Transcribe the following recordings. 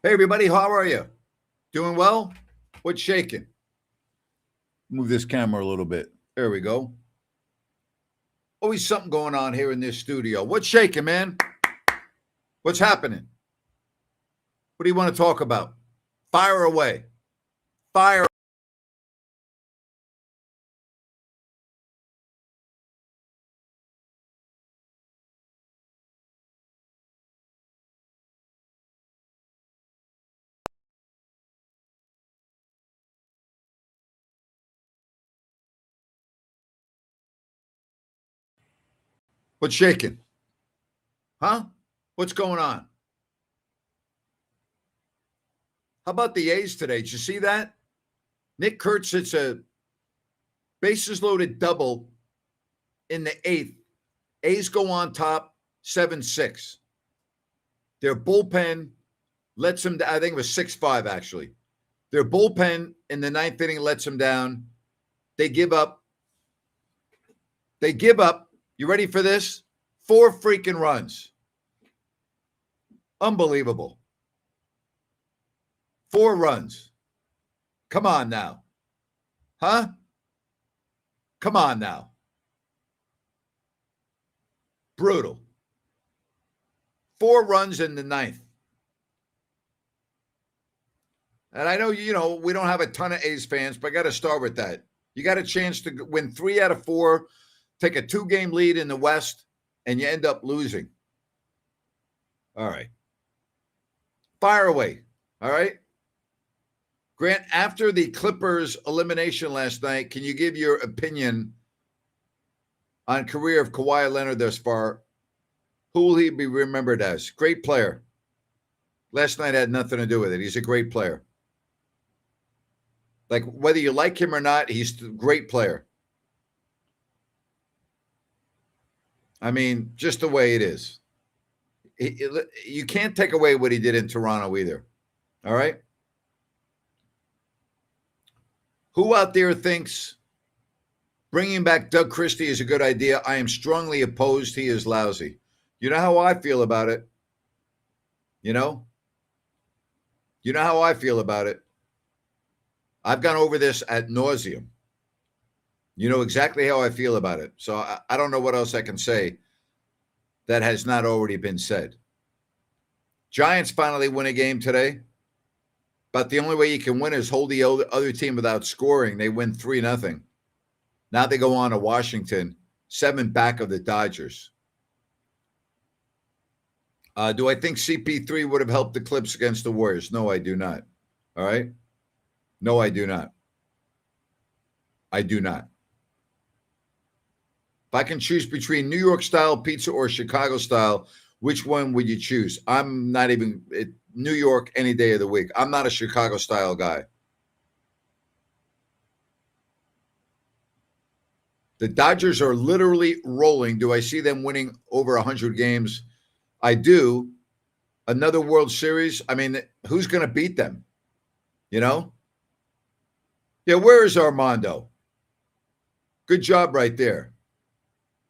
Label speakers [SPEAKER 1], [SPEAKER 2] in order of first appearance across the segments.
[SPEAKER 1] Hey, everybody, how are you? Doing well? What's shaking? Move this camera a little bit. There we go. Always something going on here in this studio. What's shaking, man? What's happening? What do you want to talk about? Fire away. Fire. What's shaking? Huh? What's going on? How about the A's today? Did you see that? Nick Kurtz hits a bases loaded double in the eighth. A's go on top 7-6. Their bullpen lets them, I think it was 6-5 actually. Their bullpen in the ninth inning lets them down. They give up. You ready for this? 4 freaking runs. Unbelievable. 4 runs. Come on now. Huh? Come on now. Brutal. 4 runs in the ninth. And I know, we don't have a ton of A's fans, but I got to start with that. You got a chance to win 3 out of 4, take a 2-game lead in the West, and you end up losing. All right. Fire away. All right. Grant, after the Clippers elimination last night, can you give your opinion on career of Kawhi Leonard thus far? Who will he be remembered as? Great player. Last night had nothing to do with it. He's a great player. Like, whether you like him or not, he's a great player. I mean, just the way it is. You can't take away what he did in Toronto either. All right? Who out there thinks bringing back Doug Christie is a good idea? I am strongly opposed. He is lousy. You know how I feel about it? You know how I feel about it. I've gone over this ad nauseum. You know exactly how I feel about it. So I don't know what else I can say that has not already been said. Giants finally win a game today. But the only way you can win is hold the other team without scoring. They win 3-0. Now they go on to Washington, 7 back of the Dodgers. Do I think CP3 would have helped the Clips against the Warriors? No, I do not. All right? No, I do not. I do not. If I can choose between New York-style pizza or Chicago-style, which one would you choose? I'm not even New York any day of the week. I'm not a Chicago-style guy. The Dodgers are literally rolling. Do I see them winning over 100 games? I do. Another World Series. I mean, who's going to beat them? You know? Yeah, where is Armando? Good job right there.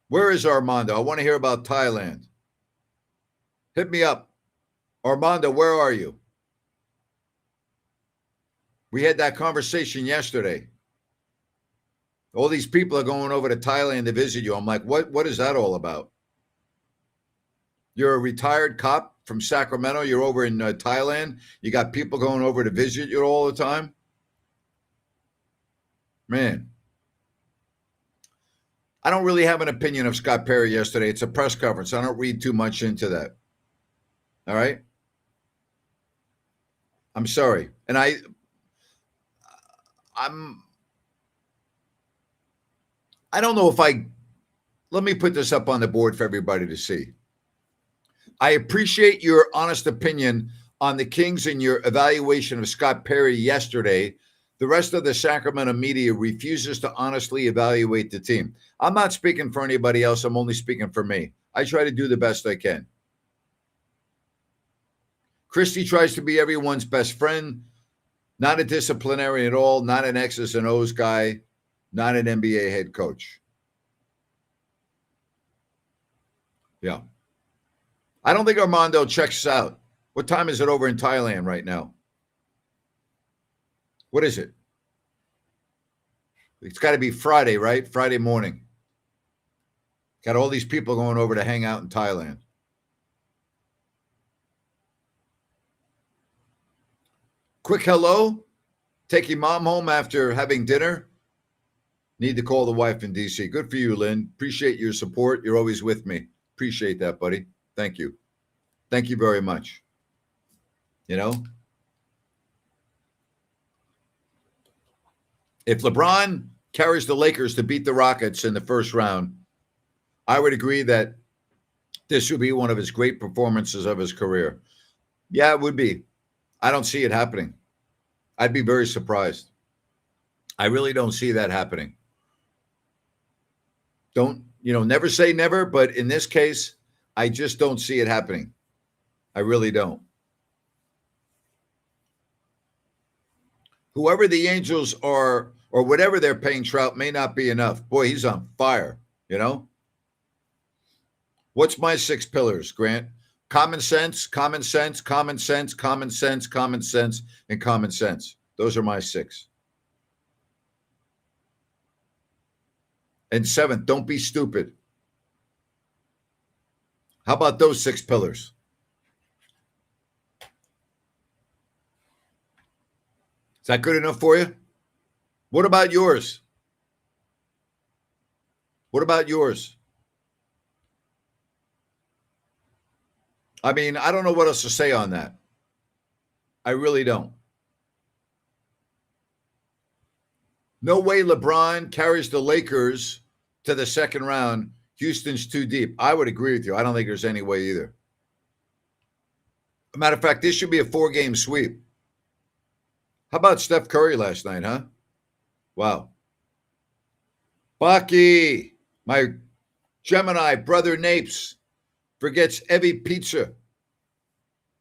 [SPEAKER 1] Where is Armando? I want to hear about Thailand. Hit me up. Armando, where are you? We had that conversation yesterday. All these people are going over to Thailand to visit you. I'm like, what is that all about? You're a retired cop from Sacramento. You're over in Thailand. You got people going over to visit you all the time. Man, I don't really have an opinion of Scott Perry yesterday. It's a press conference. I don't read too much into that. All right? I'm sorry. And I don't know if let me put this up on the board for everybody to see. I appreciate your honest opinion on the Kings and your evaluation of Scott Perry yesterday. The rest of the Sacramento media refuses to honestly evaluate the team. I'm not speaking for anybody else. I'm only speaking for me. I try to do the best I can. Christie tries to be everyone's best friend, not a disciplinarian at all, not an X's and O's guy, not an NBA head coach. Yeah. I don't think Armando checks out. What time is it over in Thailand right now? What is it? It's got to be Friday, right? Friday morning. Got all these people going over to hang out in Thailand. Quick hello. Taking mom home after having dinner. Need to call the wife in D.C. Good for you, Lynn. Appreciate your support. You're always with me. Appreciate that, buddy. Thank you. Thank you very much. You know, if LeBron carries the Lakers to beat the Rockets in the first round, I would agree that this would be one of his great performances of his career. Yeah, it would be. I don't see it happening. I'd be very surprised. I really don't see that happening. Don't, never say never, but in this case, I just don't see it happening. I really don't. Whoever the Angels are or whatever they're paying Trout may not be enough. Boy, he's on fire, What's my 6 pillars, Grant? Common sense, common sense, common sense, common sense, common sense, and common sense. Those are my 6. And 7th, don't be stupid. How about those 6 pillars? Is that good enough for you? What about yours? What about yours? I mean, I don't know what else to say on that. I really don't. No way LeBron carries the Lakers to the second round. Houston's too deep. I would agree with you. I don't think there's any way either. Matter of fact, this should be a 4-game sweep. How about Steph Curry last night, huh? Wow. Baky, my Gemini brother Napes, forgets every pizza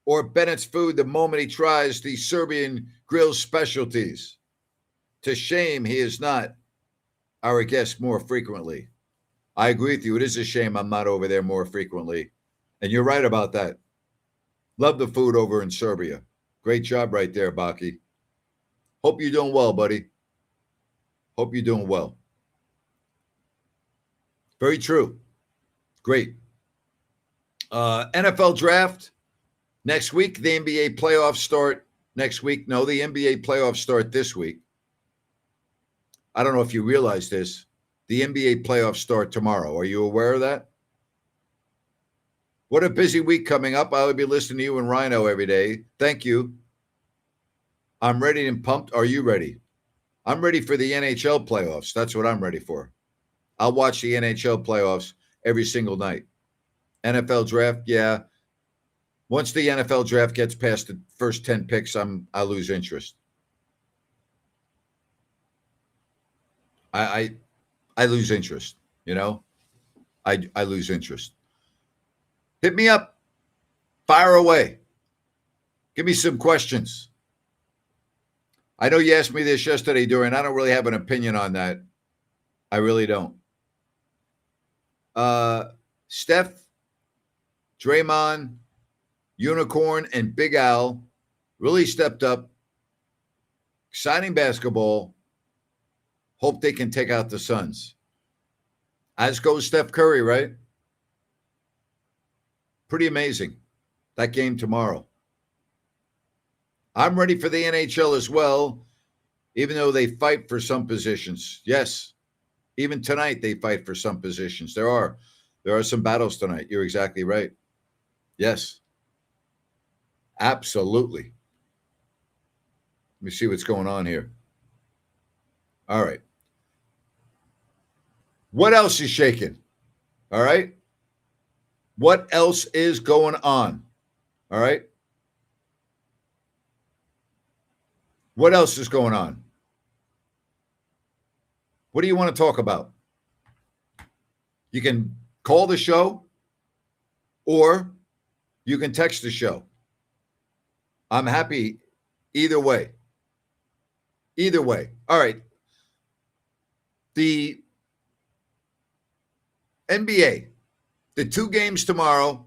[SPEAKER 1] or Bennett's food the moment he tries the Serbian grill specialties. To shame he is not our guest more frequently. I agree with you. It is a shame I'm not over there more frequently. And you're right about that. Love the food over in Serbia. Great job right there, Baky. Hope you're doing well, buddy. Hope you're doing well. Very true. Great. NFL draft next week. The NBA playoffs start next week. No, the NBA playoffs start this week. I don't know if you realize this. The NBA playoffs start tomorrow. Are you aware of that? What a busy week coming up. I'll be listening to you and Rhino every day. Thank you. I'm ready and pumped. Are you ready? I'm ready for the NHL playoffs. That's what I'm ready for. I'll watch the NHL playoffs every single night. NFL draft, yeah. Once the NFL draft gets past the first 10 picks, I lose interest. I lose interest, I lose interest. Hit me up. Fire away. Give me some questions. I know you asked me this yesterday, Dorian. I don't really have an opinion on that. I really don't. Steph, Draymond, Unicorn, and Big Al really stepped up. Exciting basketball. Hope they can take out the Suns. As goes Steph Curry, right? Pretty amazing. That game tomorrow. I'm ready for the NHL as well, even though they fight for some positions. Yes, even tonight they fight for some positions. There are some battles tonight. You're exactly right. Yes, absolutely. Let me see what's going on here. All right. What else is shaking? All right. What else is going on? All right. What else is going on? What do you want to talk about? You can call the show or you can text the show. I'm happy either way. Either way. All right. The NBA, the 2 games tomorrow.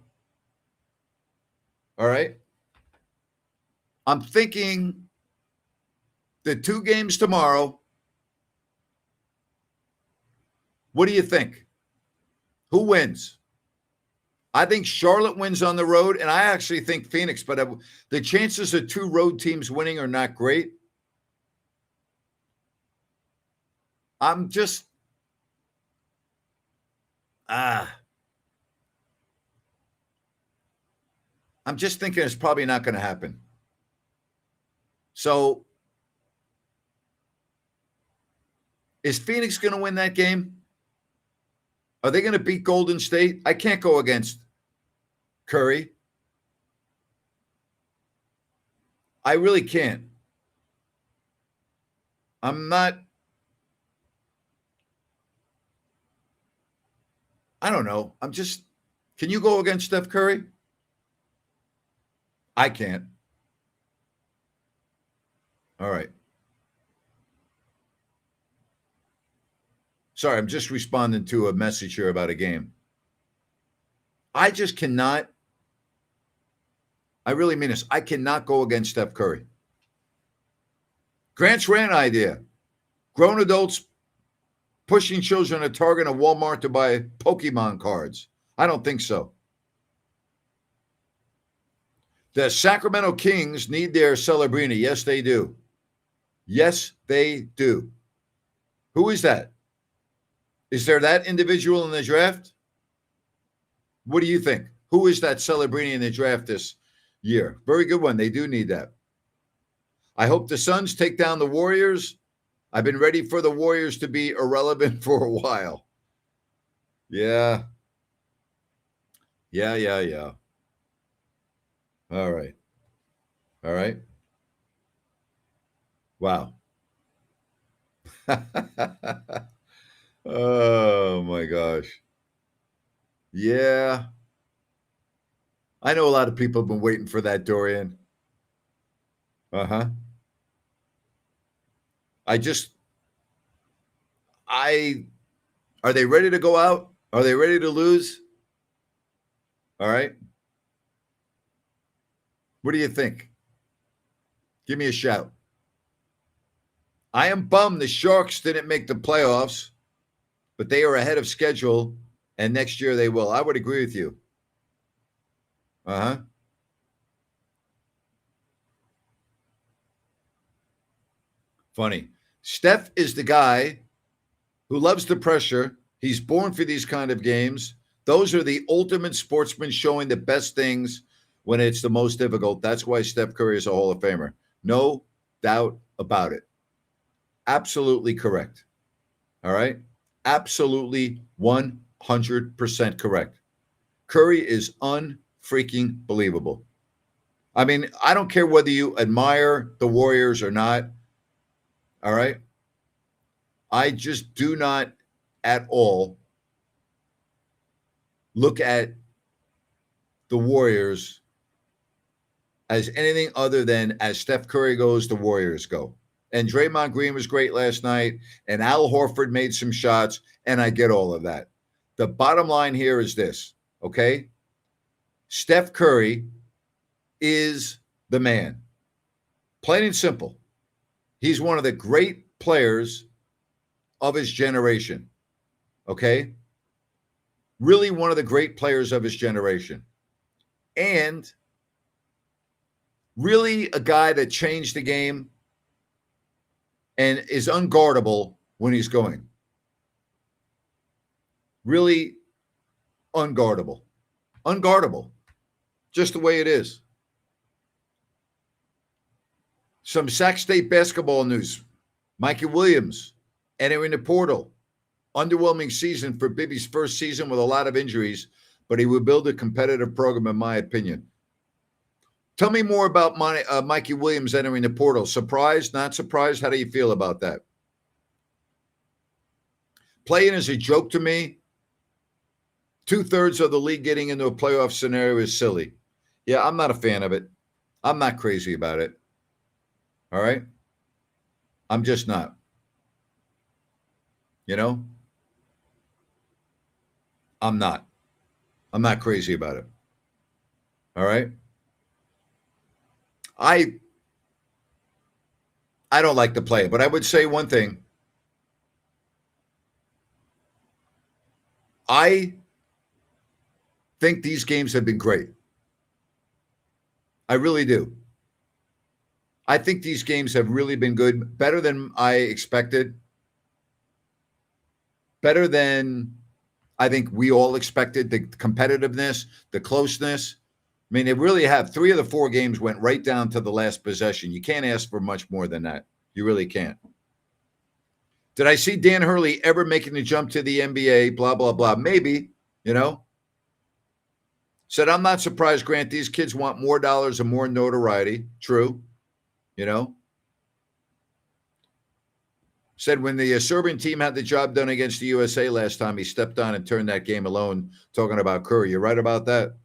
[SPEAKER 1] All right. I'm thinking the 2 games tomorrow. What do you think? Who wins? I think Charlotte wins on the road, and I actually think Phoenix, but the chances of 2 road teams winning are not great. I'm just I'm just thinking it's probably not going to happen. So, is Phoenix going to win that game? Are they going to beat Golden State? I can't go against Curry. I really can't. I'm not. I don't know. I'm just. Can you go against Steph Curry? I can't. All right. Sorry, I'm just responding to a message here about a game. I just cannot. I really mean this. I cannot go against Steph Curry. Grant's rant idea. Grown adults pushing children at Target and Walmart to buy Pokemon cards. I don't think so. The Sacramento Kings need their Celebrini. Yes, they do. Yes, they do. Who is that? Is there that individual in the draft? What do you think? Who is that Celebrini in the draft this year? Very good one. They do need that. I hope the Suns take down the Warriors. I've been ready for the Warriors to be irrelevant for a while. Yeah. Yeah. All right. Wow. Oh, my gosh. Yeah. I know a lot of people have been waiting for that, Dorian. Uh-huh. I are they ready to go out? Are they ready to lose? All right. What do you think? Give me a shout. I am bummed the Sharks didn't make the playoffs, but they are ahead of schedule, and next year they will. I would agree with you. Uh-huh. Funny. Steph is the guy who loves the pressure. He's born for these kind of games. Those are the ultimate sportsmen showing the best things when it's the most difficult. That's why Steph Curry is a Hall of Famer. No doubt about it. Absolutely correct. All right? Absolutely 100% correct. Curry is unfreaking believable. I mean, I don't care whether you admire the Warriors or not. All right? I just do not at all look at the Warriors as anything other than as Steph Curry goes, the Warriors go. And Draymond Green was great last night, and Al Horford made some shots, and I get all of that. The bottom line here is this, okay? Steph Curry is the man. Plain and simple. He's one of the great players of his generation, okay? Really one of the great players of his generation. And really a guy that changed the game and is unguardable when he's going. Really unguardable. Unguardable. Just the way it is. Some Sac State basketball news. Mikey Williams entering the portal. Underwhelming season for Bibby's first season with a lot of injuries, but he will build a competitive program, in my opinion. Tell me more about Mikey Williams entering the portal. Surprised, not surprised? How do you feel about that? Playing is a joke to me. 2/3 of the league getting into a playoff scenario is silly. Yeah, I'm not a fan of it. I'm not crazy about it. All right? I'm just not. You know? I'm not. I'm not crazy about it. All right? I don't like to play it, but I would say one thing. I think these games have been great. I really do. I think these games have really been good, better than I expected, better than I think we all expected. The competitiveness, the closeness. I mean, they really have. 3 of the 4 games went right down to the last possession. You can't ask for much more than that. You really can't. Did I see Dan Hurley ever making the jump to the NBA? Blah, blah, blah. Maybe, you know. Said, I'm not surprised, Grant. These kids want more dollars and more notoriety. True. You know. Said when the Serbian team had the job done against the USA last time, he stepped on and turned that game alone, talking about Curry. You're right about that.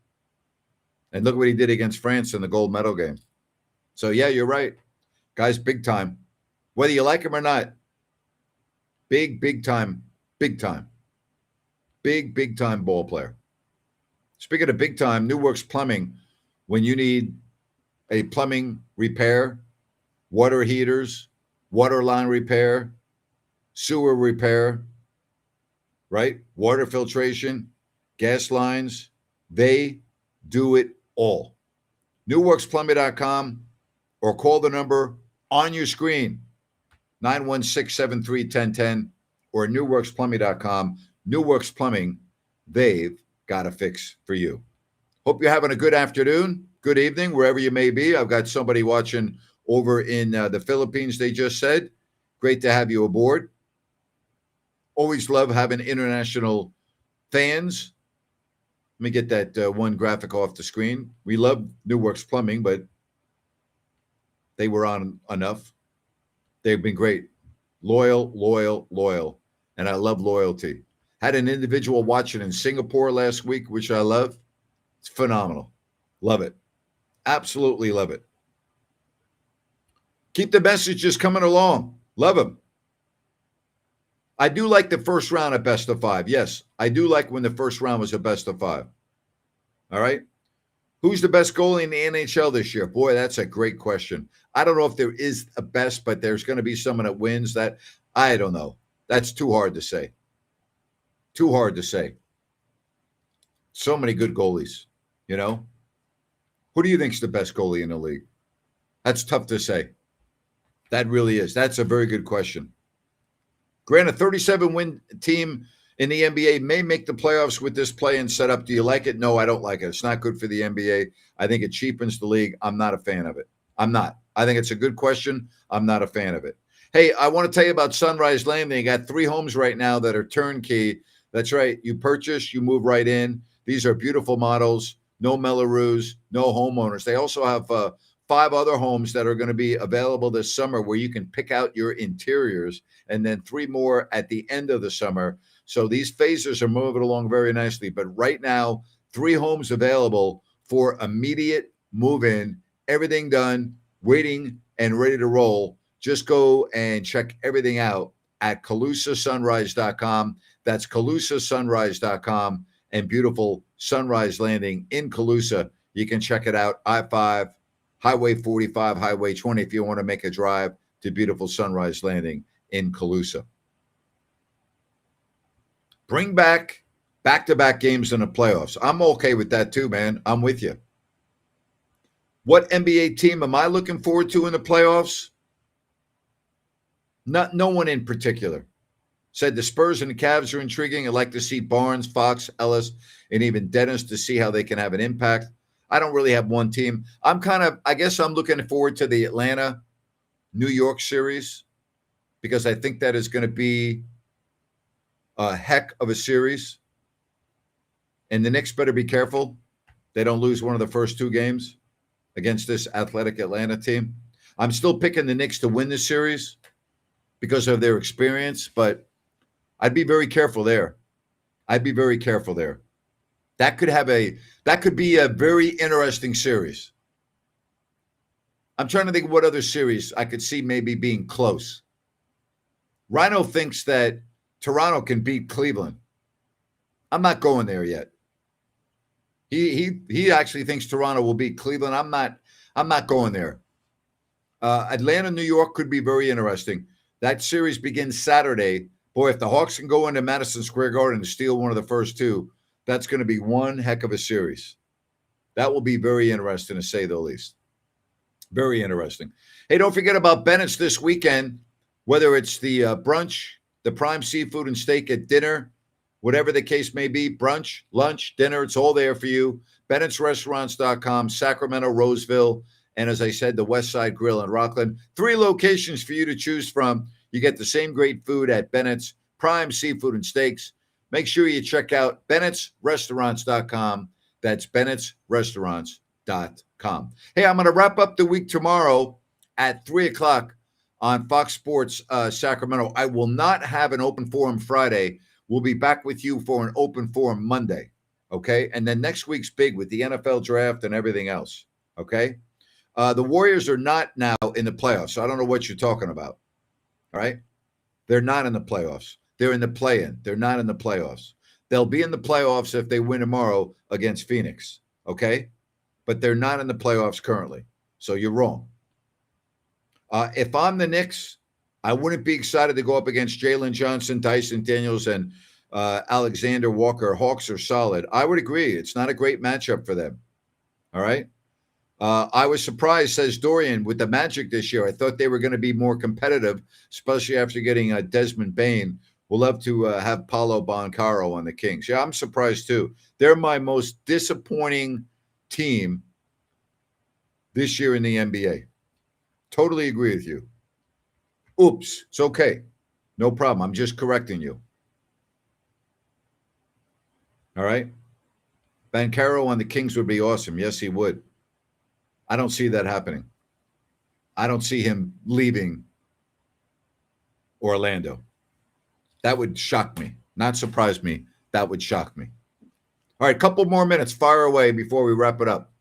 [SPEAKER 1] And look what he did against France in the gold medal game. So, yeah, you're right. Guy's big time. Whether you like him or not, big time ball player. Speaking of big time, New Works Plumbing, when you need a plumbing repair, water heaters, water line repair, sewer repair, right? Water filtration, gas lines, they do it all. NewWorksPlumbing.com or call the number on your screen, 916-73-1010 or NewWorksPlumbing.com. New Works Plumbing, they've got a fix for you. Hope you're having a good afternoon, good evening, wherever you may be. I've got somebody watching over in the Philippines, they just said. Great to have you aboard. Always love having international fans. Let me get that one graphic off the screen. We love New Works Plumbing, but they were on enough. They've been great. Loyal. And I love loyalty. Had an individual watching in Singapore last week, which I love. It's phenomenal. Love it. Absolutely love it. Keep the messages coming along. Love them. I do like the first round at best of 5. Yes, I do like when the first round was a best of 5. All right. Who's the best goalie in the NHL this year? Boy, that's a great question. I don't know if there is a best, but there's going to be someone that wins that. I don't know. That's too hard to say. Too hard to say. So many good goalies, you know. Who do you think's the best goalie in the league? That's tough to say. That really is. That's a very good question. Grant, a 37-win team in the NBA may make the playoffs with this play and setup. Do you like it? No, I don't like it. It's not good for the NBA. I think it cheapens the league. I'm not a fan of it. I'm not. I think it's a good question. I'm not a fan of it. Hey, I want to tell you about Sunrise Landing. You got 3 homes right now that are turnkey. That's right. You purchase, you move right in. These are beautiful models. No Mellorews, no homeowners. They also have 5 other homes that are going to be available this summer where you can pick out your interiors, and then 3 more at the end of the summer. So these phases are moving along very nicely. But right now, 3 homes available for immediate move-in, everything done, waiting and ready to roll. Just go and check everything out at CalusaSunrise.com. That's CalusaSunrise.com and beautiful Sunrise Landing in Calusa. You can check it out. I-5, Highway 45, Highway 20 if you want to make a drive to beautiful Sunrise Landing in Calusa. Bring back-to-back games in the playoffs. I'm okay with that too, man. I'm with you. What NBA team am I looking forward to in the playoffs? No one in particular. Said the Spurs and the Cavs are intriguing. I'd like to see Barnes, Fox, Ellis, and even Dennis to see how they can have an impact. I don't really have one team. I guess I'm looking forward to the Atlanta-New York series because I think that is going to be a heck of a series. And the Knicks better be careful. They don't lose one of the first 2 games against this athletic Atlanta team. I'm still picking the Knicks to win this series because of their experience, but I'd be very careful there. That could be a very interesting series. I'm trying to think of what other series I could see maybe being close. Rhino thinks that Toronto can beat Cleveland. I'm not going there yet. He actually thinks Toronto will beat Cleveland. I'm not going there. Atlanta, New York could be very interesting. That series begins Saturday. Boy, if the Hawks can go into Madison Square Garden and steal one of the first two, that's going to be one heck of a series. That will be very interesting, to say the least. Very interesting. Hey, don't forget about Bennett's this weekend, whether it's the brunch, the prime seafood and steak at dinner, whatever the case may be, brunch, lunch, dinner, it's all there for you. Bennett'sRestaurants.com, Sacramento, Roseville, and as I said, the West Side Grill in Rockland. 3 locations for you to choose from. You get the same great food at Bennett's, prime seafood and steaks. Make sure you check out Bennett'sRestaurants.com. That's Bennett'sRestaurants.com. Hey, I'm going to wrap up the week tomorrow at 3 o'clock on Fox Sports Sacramento. I will not have an open forum Friday. We'll be back with you for an open forum Monday, okay? And then next week's big with the NFL draft and everything else, okay? The Warriors are not now in the playoffs, so I don't know what you're talking about, all right? They're not in the playoffs. They're in the play-in. They're not in the playoffs. They'll be in the playoffs if they win tomorrow against Phoenix, okay? But they're not in the playoffs currently, so you're wrong. If I'm the Knicks, I wouldn't be excited to go up against Jalen Johnson, Dyson Daniels, and Alexander Walker. Hawks are solid. I would agree. It's not a great matchup for them, all right? I was surprised, says Dorian, with the Magic this year. I thought they were going to be more competitive, especially after getting Desmond Bane. We'll love to have Paolo Banchero on the Kings. Yeah, I'm surprised too. They're my most disappointing team this year in the NBA. Totally agree with you. Oops, it's okay. No problem. I'm just correcting you. All right? Banchero on the Kings would be awesome. Yes, he would. I don't see that happening. I don't see him leaving Orlando. That would shock me. Not surprise me. That would shock me. All right, a couple more minutes. Fire away before we wrap it up.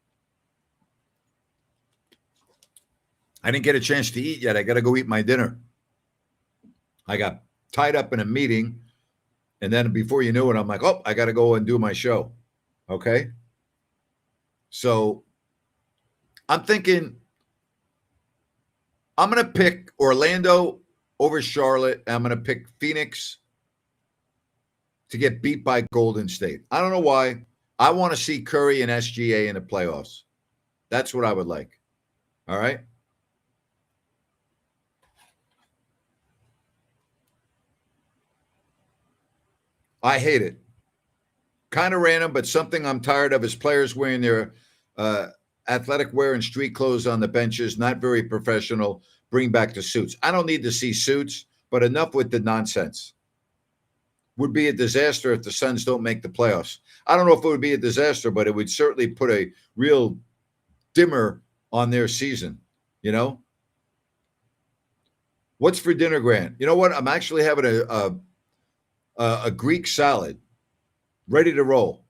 [SPEAKER 1] I didn't get a chance to eat yet. I got to go eat my dinner. I got tied up in a meeting, and then before you knew it, I'm like, oh, I got to go and do my show. Okay? So I'm thinking I'm going to pick Orlando over Charlotte. I'm going to pick Phoenix to get beat by Golden State. I don't know why. I want to see Curry and SGA in the playoffs. That's what I would like. All right? I hate it. Kind of random, but something I'm tired of is players wearing their athletic wear and street clothes on the benches. Not very professional. Bring back the suits. I don't need to see suits, but enough with the nonsense. Would be a disaster if the Suns don't make the playoffs. I don't know if it would be a disaster, but it would certainly put a real dimmer on their season, you know? What's for dinner, Grant? You know what? I'm actually having a Greek salad ready to roll.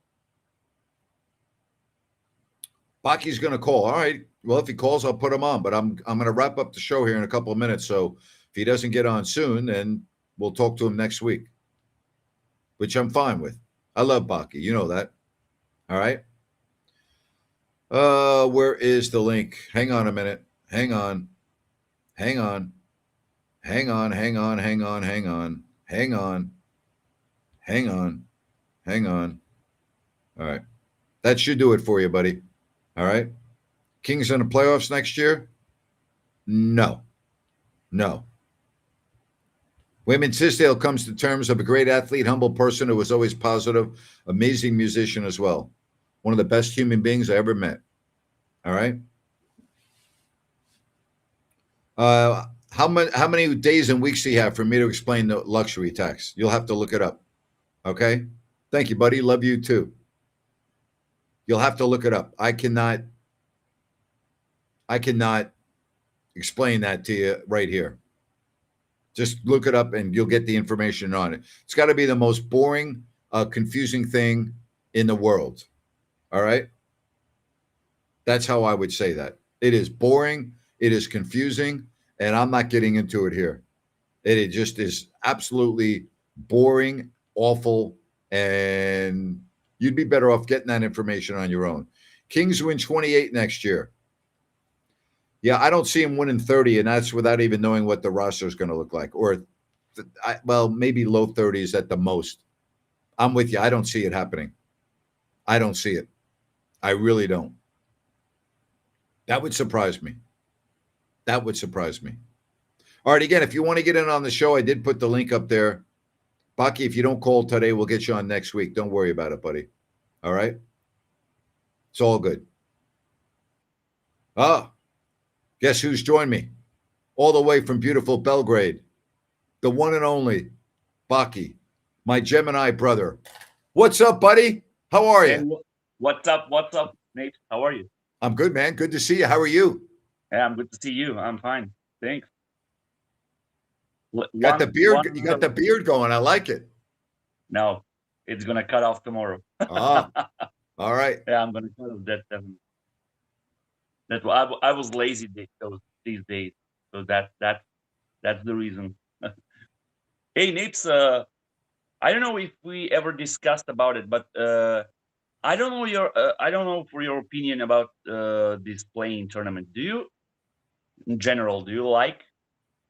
[SPEAKER 1] Baky's going to call. All right. Well, if he calls, I'll put him on. But I'm going to wrap up the show here in a couple of minutes. So if he doesn't get on soon, then we'll talk to him next week, which I'm fine with. I love Baky. You know that. All right. Where is the link? Hang on a minute. Hang on. Hang on. Hang on. Hang on. Hang on. Hang on. Hang on. Hang on. Hang on. All right. That should do it for you, buddy. All right. Kings in the playoffs next year? No. No. Wayman Tisdale comes to terms of a great athlete, humble person who was always positive, amazing musician as well. One of the best human beings I ever met. All right. How many days and weeks do you have for me to explain the luxury tax? You'll have to look it up. Okay. Thank you, buddy. Love you too. You'll have to look it up. I cannot explain that to you right here. Just look it up and you'll get the information on it. It's got to be the most boring, confusing thing in the world. All right? That's how I would say that. It is boring. It is confusing. And I'm not getting into it here. It just is absolutely boring, awful, and you'd be better off getting that information on your own. Kings win 28 next year. Yeah, I don't see him winning 30, and that's without even knowing what the roster is going to look like. Or, well, maybe low 30s at the most. I'm with you. I don't see it happening. I don't see it. I really don't. That would surprise me. That would surprise me. All right, again, if you want to get in on the show, I did put the link up there. Baky, if you don't call today, we'll get you on next week. Don't worry about it, buddy. All right? It's all good. Ah, guess who's joined me? All the way from beautiful Belgrade, the one and only Baky, my Gemini brother. What's up, buddy? How are you?
[SPEAKER 2] And what's up? What's up, Nate? How are you?
[SPEAKER 1] I'm good, man. Good to see you. How are you?
[SPEAKER 2] Yeah, I'm good to see you. I'm fine. Thanks.
[SPEAKER 1] Got the
[SPEAKER 2] One,
[SPEAKER 1] beard. You got the beard going. I like it.
[SPEAKER 2] no, it's gonna cut off tomorrow.
[SPEAKER 1] Ah, all right.
[SPEAKER 2] Yeah, I'm gonna cut off that. That's why I was lazy these days. So that's the reason. Hey, Nate. I don't know if we ever discussed about it, but I don't know for your opinion about this playing tournament. Do you, in general, do you like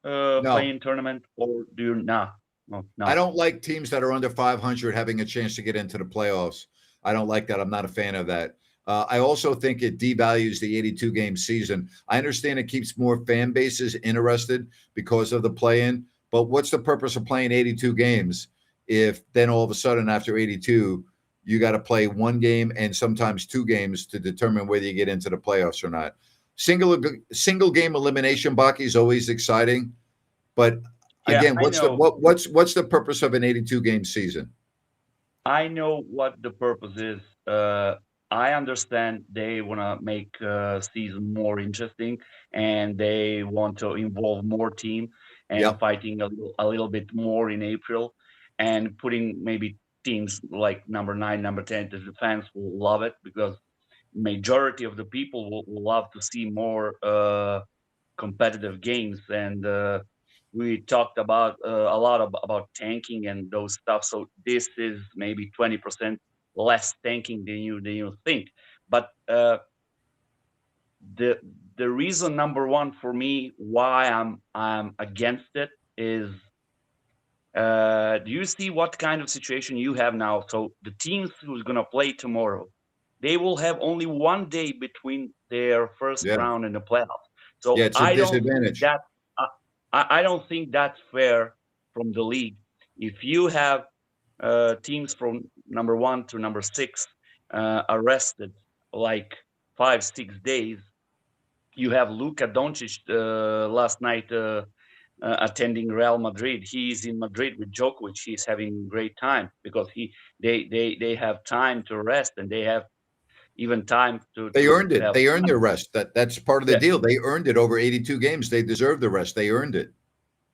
[SPEAKER 1] No,
[SPEAKER 2] playing tournament or do you not? No,
[SPEAKER 1] I
[SPEAKER 2] no.
[SPEAKER 1] don't like teams that are under 500 having a chance to get into the playoffs. I don't like that. I'm not a fan of that. I also think it devalues the 82 game season. I understand it keeps more fan bases interested because of the play in, but what's the purpose of playing 82 games if then all of a sudden after 82, you got to play one game and sometimes two games to determine whether you get into the playoffs or not? Single game elimination, Baki, is always exciting, but
[SPEAKER 2] Yeah,
[SPEAKER 1] again,
[SPEAKER 2] I know.
[SPEAKER 1] what's the purpose of an 82 game season?
[SPEAKER 2] I know what the purpose is. I understand they want to make season more interesting, and they want to involve more team and
[SPEAKER 1] Yep.
[SPEAKER 2] fighting a little bit more in April, and putting maybe teams like number 9, number 10. The fans will love it because majority of the people will love to see more competitive games. And we talked about a lot about tanking and those stuff. So this is maybe 20% less tanking than you think. But the the reason number one for me why I'm against it is, do you see what kind of situation you have now? So the teams who's gonna play tomorrow, they will have only one day between their first
[SPEAKER 1] Yeah.
[SPEAKER 2] round and the playoffs.
[SPEAKER 1] Yeah.
[SPEAKER 2] So
[SPEAKER 1] It's a disadvantage.
[SPEAKER 2] I don't think that's fair from the league. If you have teams from number 1 to number 6 arrested like 5 6 days, you have Luka Doncic last night attending Real Madrid. He's in Madrid with Djokovic. He's having a great time because they have time to rest, and they have even time
[SPEAKER 1] They earned
[SPEAKER 2] to
[SPEAKER 1] it.
[SPEAKER 2] have
[SPEAKER 1] They earned
[SPEAKER 2] fun.
[SPEAKER 1] their rest. That's part of the
[SPEAKER 2] Yeah,
[SPEAKER 1] deal. They earned it over 82 games. They deserve the rest. They earned it.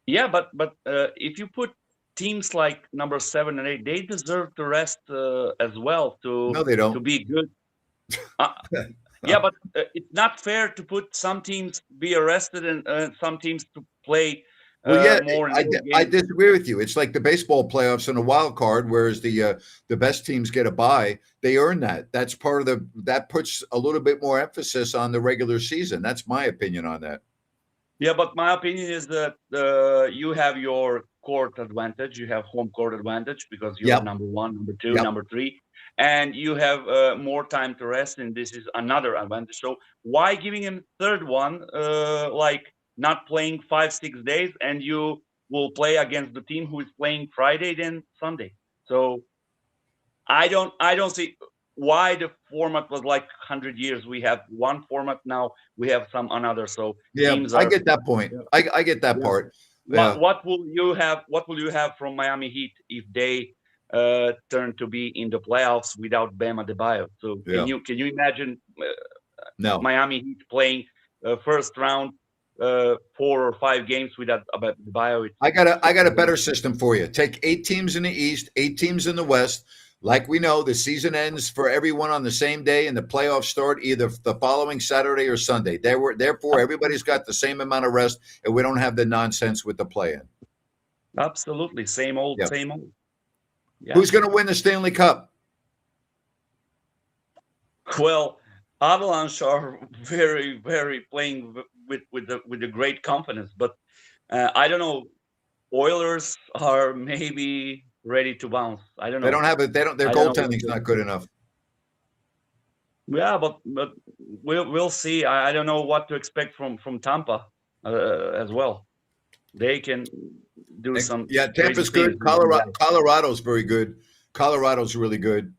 [SPEAKER 2] yeah, but if you put teams like number 7 and 8, they deserve to rest as well
[SPEAKER 1] No, they
[SPEAKER 2] to
[SPEAKER 1] don't.
[SPEAKER 2] be good. Uh, yeah, but it's not fair to put some teams be arrested and some teams to play
[SPEAKER 1] Well, yeah,
[SPEAKER 2] more and more
[SPEAKER 1] I
[SPEAKER 2] games.
[SPEAKER 1] disagree with you. It's like the baseball playoffs and a wild card, whereas the best teams get a bye. They earn that. That's part of that puts a little bit more emphasis on the regular season. That's my opinion on that.
[SPEAKER 2] Yeah, but my opinion is that you have your court advantage. You have home court advantage because you're
[SPEAKER 1] Yep.
[SPEAKER 2] number 1, number 2,
[SPEAKER 1] Yep.
[SPEAKER 2] number 3, and you have more time to rest. And this is another advantage. So why giving him third one, like not playing 5 6 days, and you will play against the team who is playing Friday then Sunday. So I don't see why the format was like 100 years. We have one format now. We have some another. So
[SPEAKER 1] Yeah,
[SPEAKER 2] teams
[SPEAKER 1] I
[SPEAKER 2] are.
[SPEAKER 1] get that point. I get that
[SPEAKER 2] Yeah.
[SPEAKER 1] part. Yeah.
[SPEAKER 2] What will you have? What will you have from Miami Heat if they turn to be in the playoffs without Bam Adebayo? So
[SPEAKER 1] Yeah.
[SPEAKER 2] can you imagine
[SPEAKER 1] No.
[SPEAKER 2] Miami Heat playing first round 4 or 5 games without Adebayo?
[SPEAKER 1] I got a better system for you. Take 8 teams in the East, 8 teams in the West. Like we know, the season ends for everyone on the same day, and the playoffs start either the following Saturday or Sunday. Therefore, everybody's got the same amount of rest, and we don't have the nonsense with the play-in.
[SPEAKER 2] Absolutely, same old,
[SPEAKER 1] Yeah.
[SPEAKER 2] same old. Yeah.
[SPEAKER 1] Who's going to win the Stanley Cup?
[SPEAKER 2] Well, Avalanche are very, very playing with the great confidence. But I don't know. Oilers are maybe ready to bounce. I don't
[SPEAKER 1] They
[SPEAKER 2] know.
[SPEAKER 1] don't have it. They don't. Their
[SPEAKER 2] I don't know what
[SPEAKER 1] goaltending's
[SPEAKER 2] to
[SPEAKER 1] not good
[SPEAKER 2] expect.
[SPEAKER 1] enough.
[SPEAKER 2] Yeah, but we'll see. I don't know what to expect from Tampa as well. They can do some
[SPEAKER 1] Yeah,
[SPEAKER 2] crazy
[SPEAKER 1] Tampa's
[SPEAKER 2] things
[SPEAKER 1] good.
[SPEAKER 2] with you guys.
[SPEAKER 1] Colorado's very good. Colorado's really good.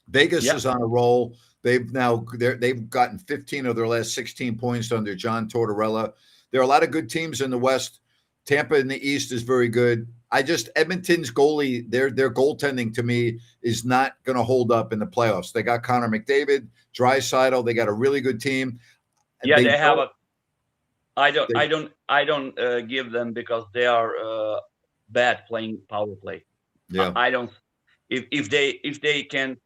[SPEAKER 1] Vegas
[SPEAKER 2] Yeah,
[SPEAKER 1] is on a roll. They've gotten 15 of their last 16 points under John Tortorella. There are a lot of good teams in the West. Tampa in the East is very good. Edmonton's goalie, their goaltending to me is not going to hold up in the playoffs. They got Connor McDavid, Draisaitl. They got a really good team.
[SPEAKER 2] yeah,
[SPEAKER 1] They
[SPEAKER 2] they have
[SPEAKER 1] don't.
[SPEAKER 2] a. I don't.
[SPEAKER 1] They,
[SPEAKER 2] I don't give them because they are bad playing power play.
[SPEAKER 1] yeah.
[SPEAKER 2] I don't. If they can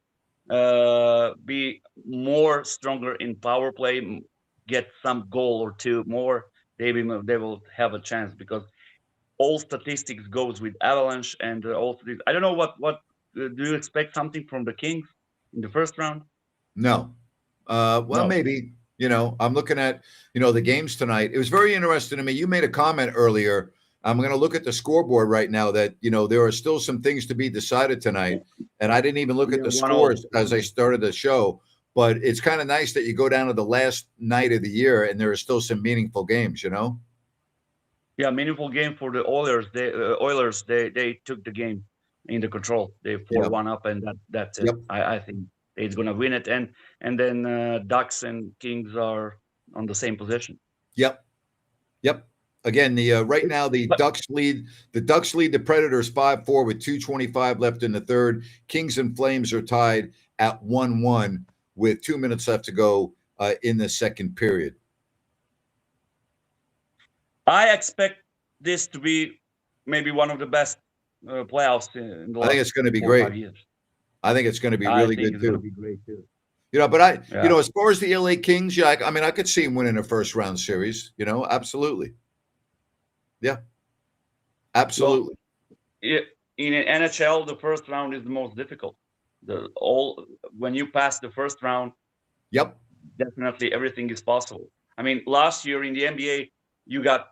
[SPEAKER 2] be more stronger in power play, get some goal or two more, they will have a chance because all statistics goes with Avalanche and all. I don't know what do you expect something from the Kings in the first round?
[SPEAKER 1] No. Well,
[SPEAKER 2] No.
[SPEAKER 1] maybe. I'm looking at, the games tonight. It was very interesting to me. You made a comment earlier. I'm going to look at the scoreboard right now that, there are still some things to be decided tonight. And I didn't even look at
[SPEAKER 2] Yeah,
[SPEAKER 1] the
[SPEAKER 2] 1-0.
[SPEAKER 1] scores as I started the show. But it's kind of nice that you go down to the last night of the year and there are still some meaningful games.
[SPEAKER 2] Yeah, meaningful game for the Oilers. They took the game in the control. They
[SPEAKER 1] Yep.
[SPEAKER 2] 4-1 up, and that's it.
[SPEAKER 1] Yep.
[SPEAKER 2] I think they're gonna win it, and then Ducks and Kings are on the same position.
[SPEAKER 1] Yep. Yep. Again, the right now the
[SPEAKER 2] But
[SPEAKER 1] Ducks lead. The Ducks lead the Predators 5-4 with 2:25 left in the third. Kings and Flames are tied at 1-1 with 2 minutes left to go in the second period.
[SPEAKER 2] I expect this to be maybe one of the best playoffs in the
[SPEAKER 1] I think
[SPEAKER 2] last
[SPEAKER 1] it's going to be
[SPEAKER 2] 4 or
[SPEAKER 1] great.
[SPEAKER 2] 5 years.
[SPEAKER 1] I think it's going to be
[SPEAKER 2] I
[SPEAKER 1] really
[SPEAKER 2] think
[SPEAKER 1] good
[SPEAKER 2] it's gonna
[SPEAKER 1] too.
[SPEAKER 2] be great too.
[SPEAKER 1] But
[SPEAKER 2] Yeah.
[SPEAKER 1] as far as the LA Kings, yeah, I mean, I could see them winning a first round series. Absolutely. Yeah,
[SPEAKER 2] Well,
[SPEAKER 1] absolutely.
[SPEAKER 2] in NHL, the first round is the most difficult. The all When you pass the first round,
[SPEAKER 1] Yep.
[SPEAKER 2] definitely everything is possible. I mean, last year in the NBA, you got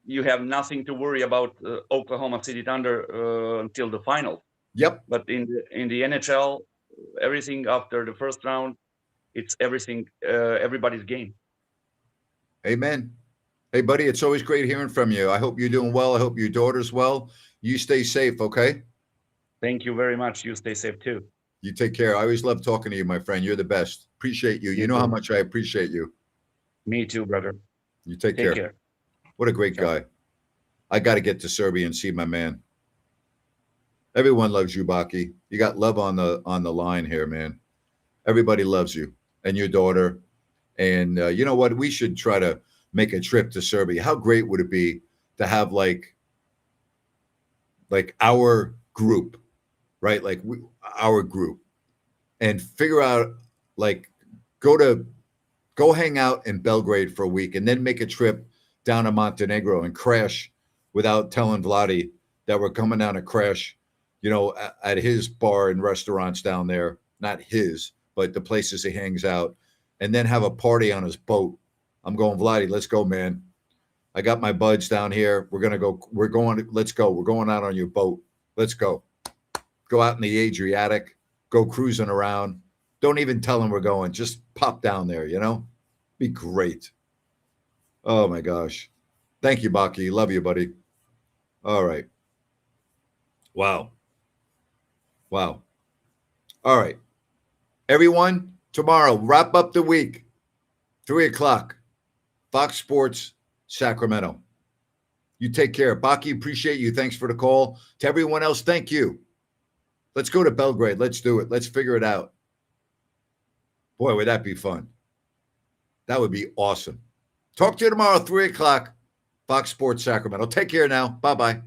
[SPEAKER 2] you have nothing to worry about Oklahoma City Thunder until the final.
[SPEAKER 1] Yep.
[SPEAKER 2] But in the NHL, everything after the first round, it's everything everybody's game.
[SPEAKER 1] Amen. Hey, buddy, it's always great hearing from you. I hope you're doing well. I hope your daughter's well. You stay safe, okay?
[SPEAKER 2] Thank you very much. You stay safe too.
[SPEAKER 1] You take care. I always love talking to you, my friend. You're the best. Appreciate you. You
[SPEAKER 2] You
[SPEAKER 1] know how
[SPEAKER 2] too.
[SPEAKER 1] much I appreciate you.
[SPEAKER 2] Me too, brother.
[SPEAKER 1] You take
[SPEAKER 2] Take
[SPEAKER 1] care.
[SPEAKER 2] care.
[SPEAKER 1] What a great
[SPEAKER 2] Ciao.
[SPEAKER 1] guy. I got to get to Serbia and see my man. Everyone loves you, Baky. You got love on the line here, man. Everybody loves you and your daughter. And you know what? We should try to make a trip to Serbia. How great would it be to have like our group, right? Our group, and figure out like go hang out in Belgrade for a week, and then make a trip down to Montenegro and crash without telling Vladi that we're coming down to crash, at his bar and restaurants down there. Not his, but the places he hangs out, and then have a party on his boat. I'm going, Vladi, let's go, man. I got my buds down here. We're gonna go. We're going. Let's go. We're going out on your boat. Let's go. Go out in the Adriatic. Go cruising around. Don't even tell them we're going. Just pop down there. Be great. Oh my gosh. Thank you, Baky. Love you, buddy. All right. Wow. Wow. All right. Everyone, tomorrow, wrap up the week. 3:00. Fox Sports, Sacramento. You take care. Baky, appreciate you. Thanks for the call. To everyone else, thank you. Let's go to Belgrade. Let's do it. Let's figure it out. Boy, would that be fun. That would be awesome. Talk to you tomorrow, 3:00. Fox Sports Sacramento. Take care now. Bye-bye.